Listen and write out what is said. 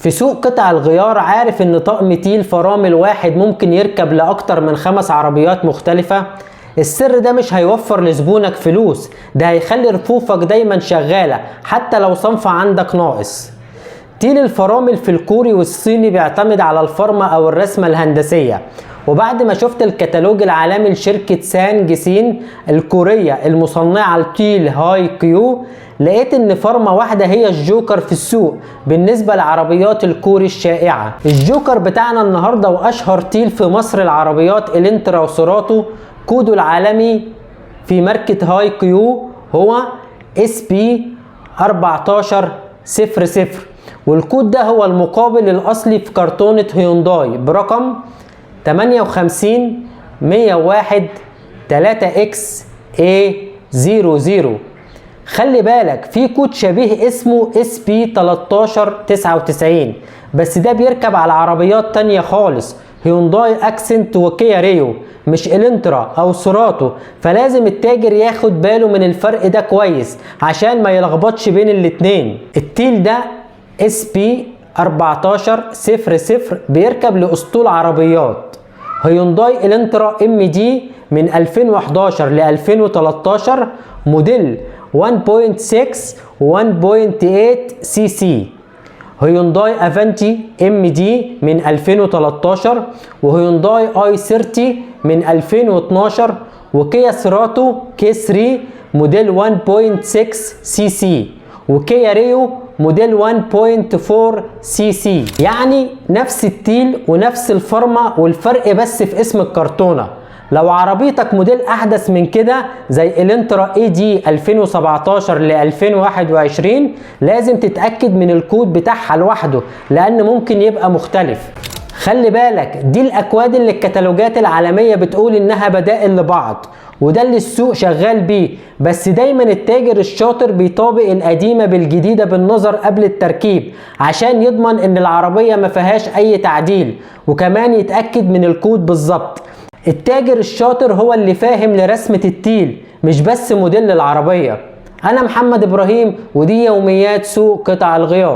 في سوق قطع الغيار عارف ان طقم تيل فرامل واحد ممكن يركب لأكتر من 5 عربيات مختلفة؟ السر ده مش هيوفر لزبونك فلوس، ده هيخلي رفوفك دايما شغالة حتى لو صنف عندك ناقص. تيل الفرامل في الكوري والصيني بيعتمد على الفرمة او الرسمة الهندسية، وبعد ما شفت الكتالوج العالمي لشركة سانج سين الكورية المصنعة لتيل هاي كيو، لقيت ان فرمة واحدة هي الجوكر في السوق بالنسبة لعربيات الكوري الشائعة. الجوكر بتاعنا النهاردة واشهر تيل في مصر العربيات الانترا وسيراتو، كوده العالمي في ماركة هاي كيو هو SP 1400، والكود ده هو المقابل الاصلي في كرتونة هيونداي برقم 58 101 3XA00. خلي بالك في كود شبيه اسمه SP 1399، بس ده بيركب على عربيات تانية خالص، هيونداي اكسنت وكيا ريو، مش الانترا او سيراتو، فلازم التاجر ياخد باله من الفرق ده كويس عشان ما يلخبطش بين الاتنين. التيل ده SP 1400 بيركب لأسطول عربيات هيونداي الانترا MD من 2011 ل 2013 موديل 1.6 و 1.8 CC، هيونداي افنتي MD من 2013، وهيونداي i30 من 2012، وكيا سيراتو K3 موديل 1.6 CC، وكيا ريو موديل 1.4 CC. يعني نفس التيل ونفس الفرمة، والفرق بس في اسم الكرتونة. لو عربيتك موديل احدث من كده زي الانترا AD 2017 ل 2021 لازم تتأكد من الكود بتاعها لوحده لان ممكن يبقى مختلف. خلي بالك دي الاكواد اللي الكتالوجات العالمية بتقول انها بدائل لبعض، وده اللي السوق شغال بيه، بس دايما التاجر الشاطر بيطابق القديمة بالجديدة بالنظر قبل التركيب عشان يضمن ان العربية ما فيهاش اي تعديل، وكمان يتأكد من الكود بالظبط. التاجر الشاطر هو اللي فاهم لرسمة التيل مش بس موديل العربية. انا محمد ابراهيم ودي يوميات سوق قطع الغيار.